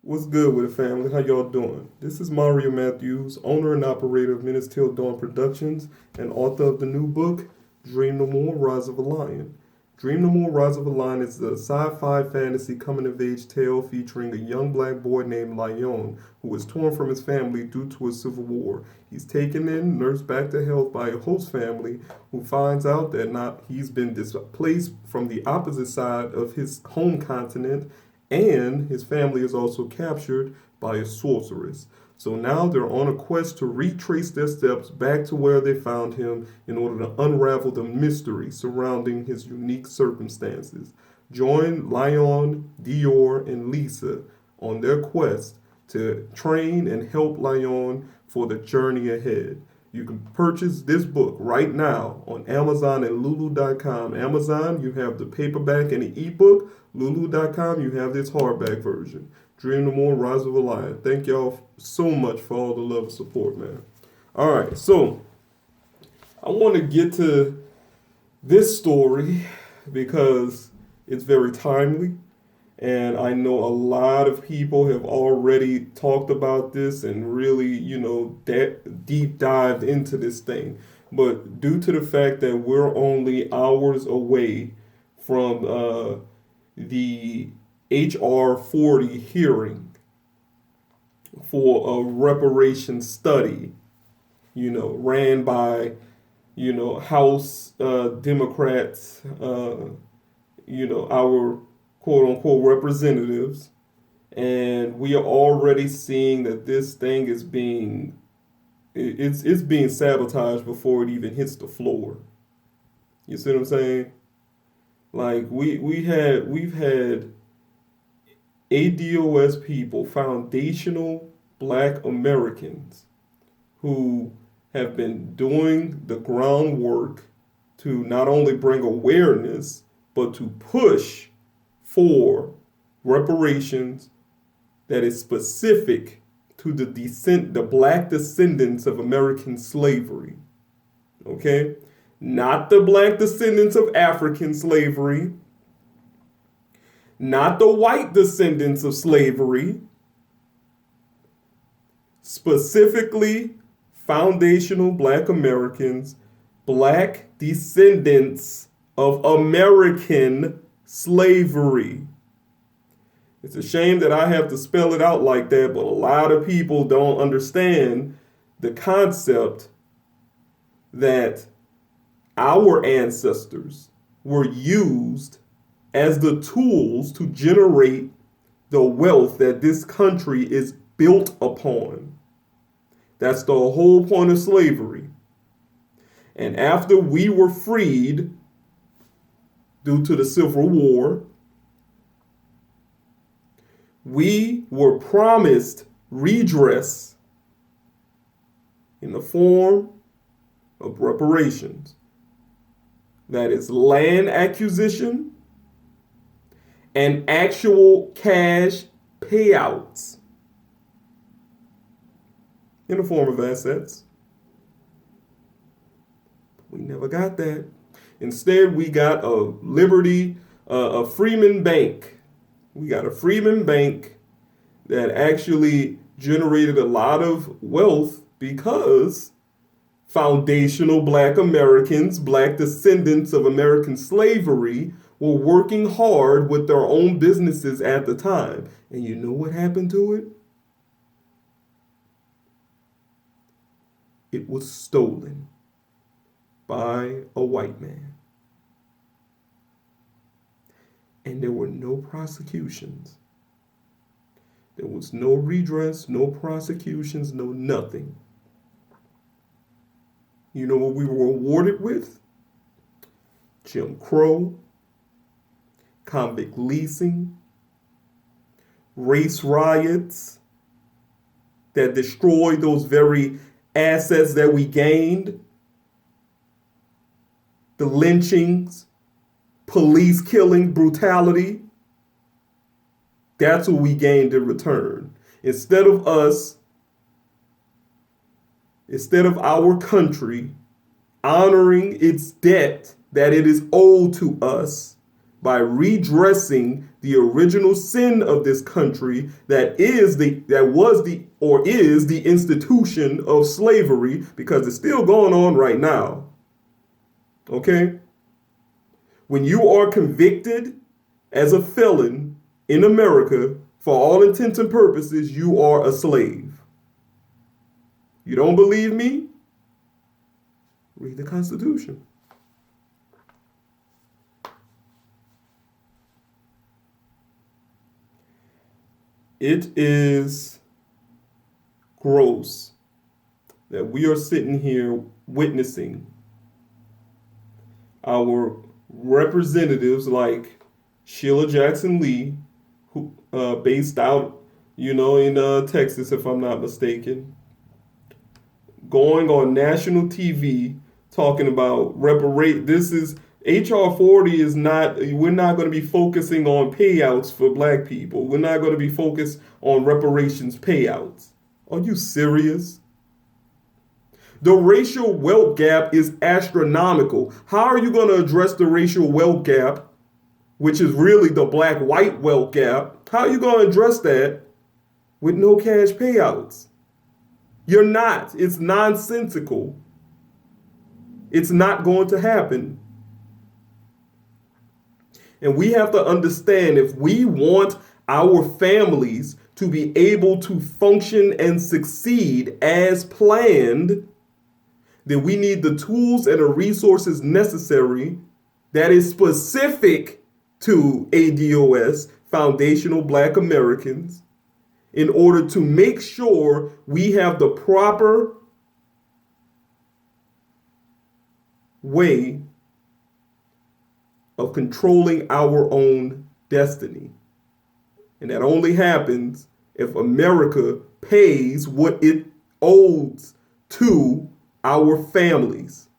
What's good with it, family? How y'all doing? This is Mario Matthews, owner and operator of Minutes Till Dawn Productions and author of the new book, Dream No More, Rise of a Lion. Dream No More, Rise of a Lion is a sci-fi fantasy coming-of-age tale featuring a young black boy named Lion who is torn from his family due to a civil war. He's taken in, nursed back to health by a host family who finds out that not he's been displaced from the opposite side of his home continent, and his family is also captured by a sorceress. So now they're on a quest to retrace their steps back to where they found him in order to unravel the mystery surrounding his unique circumstances. Join Lion, Dior, and Lisa on their quest to train and help Lion for the journey ahead. You can purchase this book right now on Amazon and Lulu.com. Amazon, you have the paperback and the ebook. Lulu.com, you have this hardback version. Dream No More, Rise of a Lion. Thank y'all so much for all the love and support, man. All right, so I want to get to this story because it's very timely. And I know a lot of people have already talked about this and really, deep dived into this thing. But due to the fact that we're only hours away from the HR 40 hearing for a reparation study, ran by, House Democrats, our quote unquote representatives, and we are already seeing that this thing is being it's being sabotaged before it even hits the floor. You see what I'm saying? Like we've had ADOS people, foundational black Americans, who have been doing the groundwork to not only bring awareness but to push for reparations that is specific to the black descendants of American slavery. Okay? Not the black descendants of African slavery, not the white descendants of slavery, specifically foundational black Americans, black descendants of American slavery. It's a shame that I have to spell it out like that, but a lot of people don't understand the concept that our ancestors were used as the tools to generate the wealth that this country is built upon. That's the whole point of slavery. And after we were freed due to the Civil War, we were promised redress in the form of reparations. That is land acquisition and actual cash payouts in the form of assets. We never got that. Instead, we got a Freeman Bank. We got a Freeman Bank that actually generated a lot of wealth because foundational black Americans, black descendants of American slavery, were working hard with their own businesses at the time. And you know what happened to it? It was stolen by a white man. And there were no prosecutions. There was no redress, no prosecutions, no nothing. You know what we were awarded with? Jim Crow, convict leasing, race riots that destroyed those very assets that we gained, the lynchings, police killing, brutality. That's what we gained in return. Instead of our country honoring its debt that it is owed to us, by redressing the original sin of this country that is the institution of slavery, because it's still going on right now. Okay? When you are convicted as a felon in America, for all intents and purposes, you are a slave. You don't believe me? Read the Constitution. It is gross that we are sitting here witnessing our representatives like Sheila Jackson Lee, who based out, in Texas, if I'm not mistaken, going on national TV talking about reparation. This is HR 40 is not, we're not going to be focusing on payouts for black people. We're not going to be focused on reparations payouts. Are you serious? The racial wealth gap is astronomical. How are you going to address the racial wealth gap, which is really the black-white wealth gap? How are you going to address that with no cash payouts? You're not. It's nonsensical. It's not going to happen. And we have to understand, if we want our families to be able to function and succeed as planned, then we need the tools and the resources necessary that is specific to ADOS, Foundational Black Americans, in order to make sure we have the proper way of controlling our own destiny. And that only happens if America pays what it owes to our families.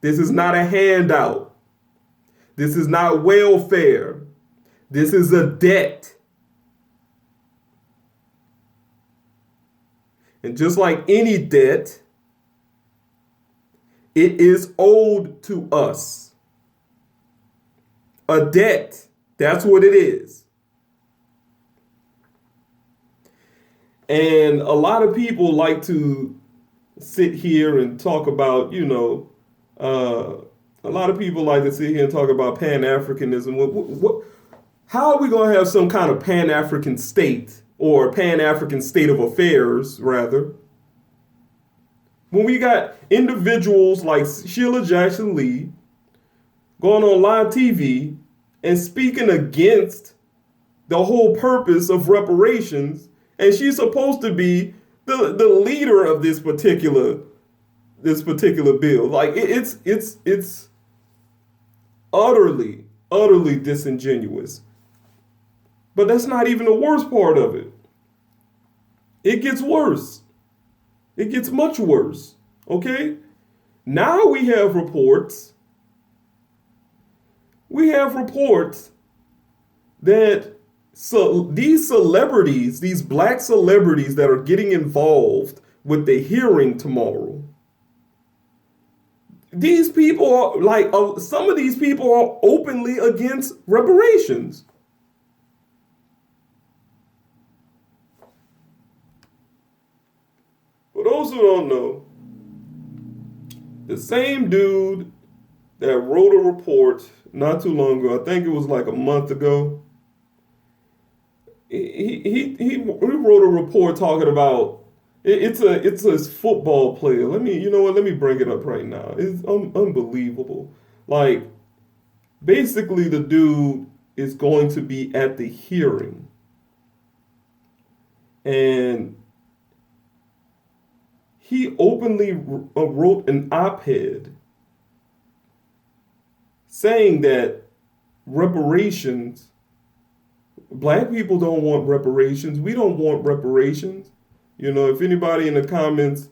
This is not a handout. This is not welfare. This is a debt. And just like any debt, it is owed to us. A debt. That's what it is. And a lot of people like to sit here and talk about, a lot of people like to sit here and talk about Pan-Africanism. How are we going to have some kind of Pan-African state, or Pan-African state of affairs, rather, when we got individuals like Sheila Jackson Lee going on live TV and speaking against the whole purpose of reparations, and she's supposed to be the leader of this particular bill? Like, it's utterly disingenuous. But that's not even the worst part of it. It gets worse. It gets much worse. Okay? Now we have reports. That these celebrities, these black celebrities that are getting involved with the hearing tomorrow, these people are like, some of these people are openly against reparations. For those who don't know, the same dude that wrote a report not too long ago, I think it was like a month ago, he wrote a report talking about, it's a football player. Let me bring it up right now. It's unbelievable. Like, basically the dude is going to be at the hearing, and he openly wrote an op-ed saying that reparations, black people don't want reparations. We don't want reparations. If anybody in the comments,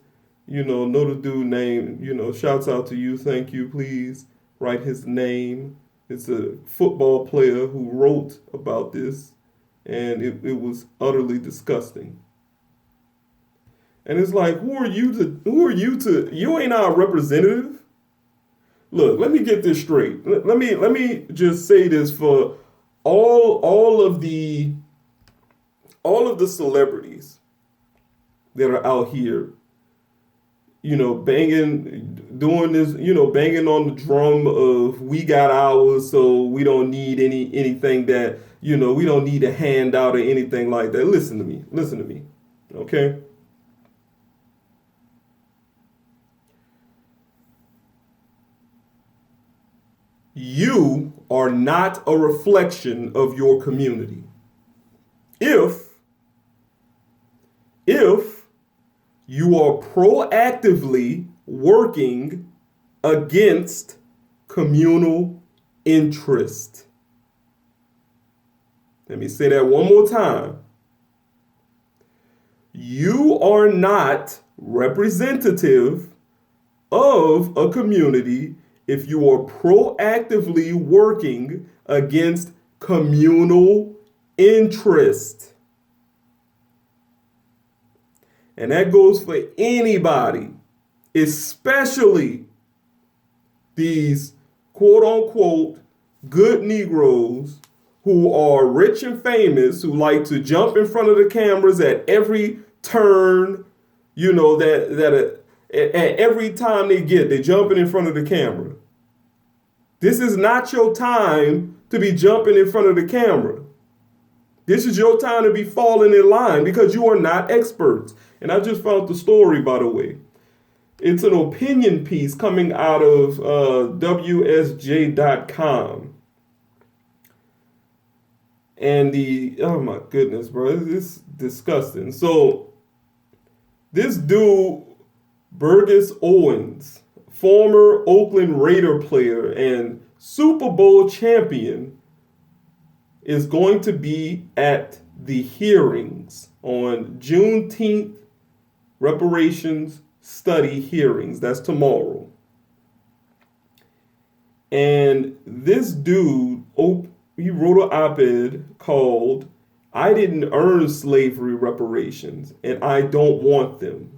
know the dude name, shouts out to you. Thank you. Please write his name. It's a football player who wrote about this, and it was utterly disgusting. And it's like, who are you to, you ain't our representative. Look, let me get this straight. Let me just say this for all of the celebrities that are out here, doing this, banging on the drum of we got ours, so we don't need anything that, we don't need a handout or anything like that. Listen to me, okay? You are not a reflection of your community. If you are proactively working against communal interest. Let me say that one more time. You are not representative of a community if you are proactively working against communal interest. And that goes for anybody, especially these quote unquote good Negroes who are rich and famous, who like to jump in front of the cameras at every turn, at every time they jumping in front of the camera. This is not your time to be jumping in front of the camera. This is your time to be falling in line because you are not experts. And I just found the story, by the way. It's an opinion piece coming out of WSJ.com. And oh my goodness, bro, it's disgusting. So this dude, Burgess Owens, former Oakland Raider player and Super Bowl champion, is going to be at the hearings on Juneteenth reparations study hearings. That's tomorrow. And this dude, he wrote an op-ed called "I Didn't Earn Slavery Reparations and I Don't Want Them."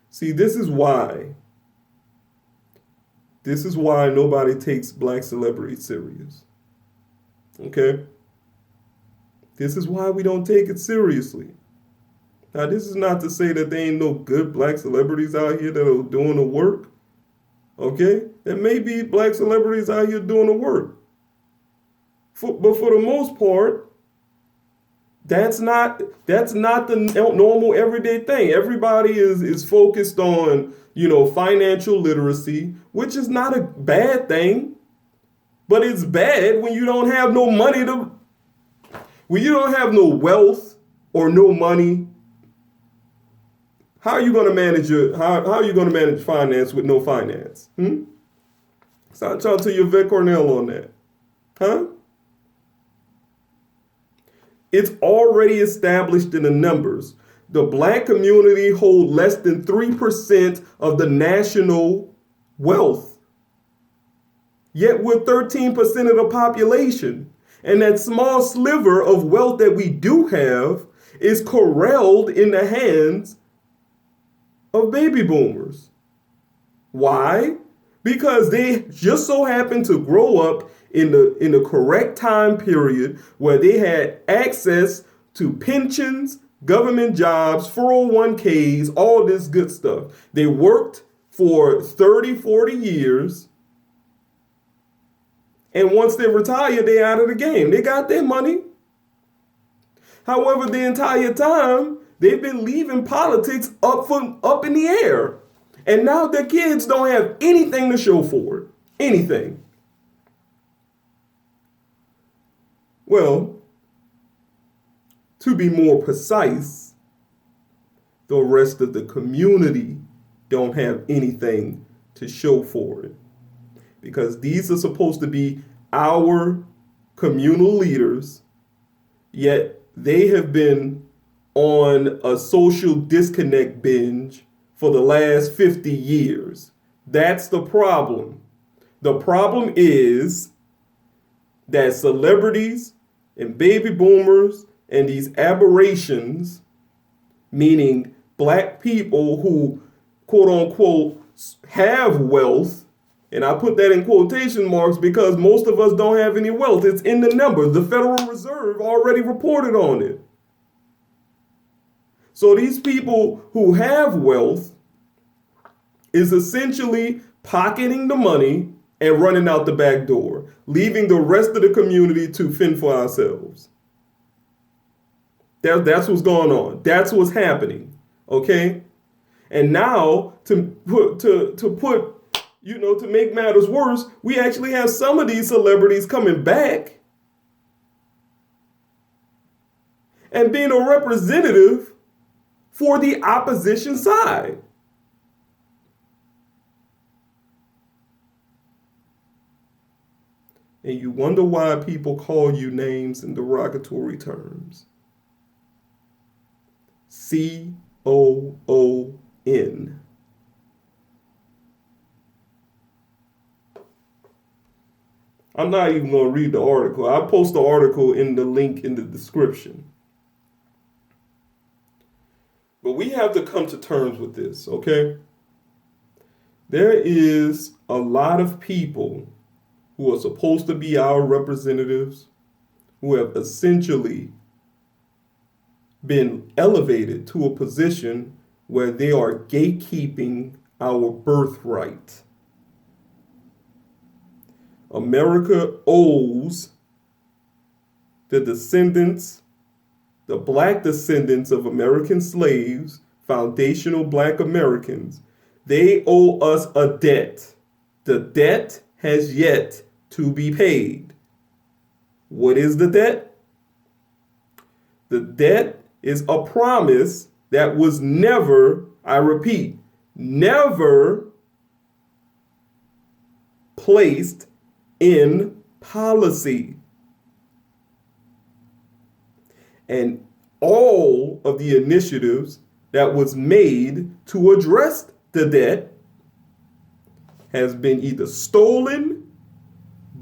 See, this is why nobody takes black celebrities serious. Okay? This is why we don't take it seriously. Now, this is not to say that there ain't no good black celebrities out here that are doing the work. Okay? There may be black celebrities out here doing the work. But for the most part, that's not the normal everyday thing. Everybody is focused on, financial literacy, which is not a bad thing. But it's bad when you don't have no money when you don't have no wealth or no money. How are you going to manage how are you going to manage finance with no finance? So I talk to your Vet Cornell on that. Huh? It's already established in the numbers. The black community hold less than 3% of the national wealth. Yet we're 13% of the population. And that small sliver of wealth that we do have is corralled in the hands of baby boomers. Why? Because they just so happen to grow up in the correct time period where they had access to pensions, government jobs, 401ks, all this good stuff. They worked for 30, 40 years. And once they retire, they're out of the game. They got their money. However, the entire time, they've been leaving politics up in the air. And now their kids don't have anything to show for it. Anything. Well, to be more precise, the rest of the community don't have anything to show for it. Because these are supposed to be our communal leaders, yet they have been on a social disconnect binge for the last 50 years. That's the problem. The problem is that celebrities and baby boomers and these aberrations meaning black people who, quote unquote, have wealth. And I put that in quotation marks because most of us don't have any wealth. It's in the numbers. The Federal Reserve already reported on it. So these people who have wealth is essentially pocketing the money and running out the back door, leaving the rest of the community to fend for ourselves. That's what's going on. That's what's happening. Okay? And now to make matters worse, we actually have some of these celebrities coming back and being a representative for the opposition side. And you wonder why people call you names in derogatory terms. COON. I'm not even going to read the article. I'll post the article in the link in the description. But we have to come to terms with this, okay? There is a lot of people who are supposed to be our representatives who have essentially been elevated to a position where they are gatekeeping our birthright. America owes the descendants, the black descendants of American slaves, foundational black Americans, they owe us a debt. The debt has yet to be paid. What is the debt? The debt is a promise that was never, I repeat, never placed in policy. And all of the initiatives that was made to address the debt has been either stolen,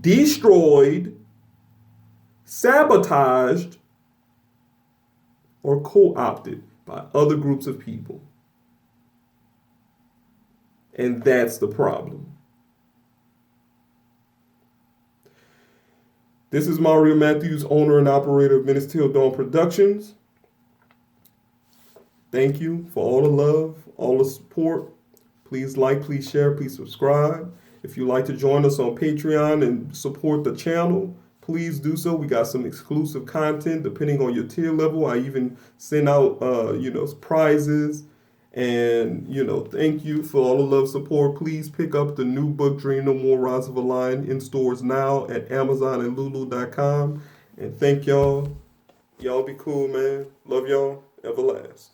destroyed, sabotaged, or co-opted by other groups of people. And that's the problem. This is Mario Matthews, owner and operator of Menace Till Dawn Productions. Thank you for all the love, all the support. Please like, please share, please subscribe. If you'd like to join us on Patreon and support the channel, please do so. We got some exclusive content depending on your tier level. I even send out, prizes. And, thank you for all the love, support. Please pick up the new book, Dream No More, Rise of a Lion, in stores now at Amazon and Lulu.com. And thank y'all. Y'all be cool, man. Love y'all. Everlast.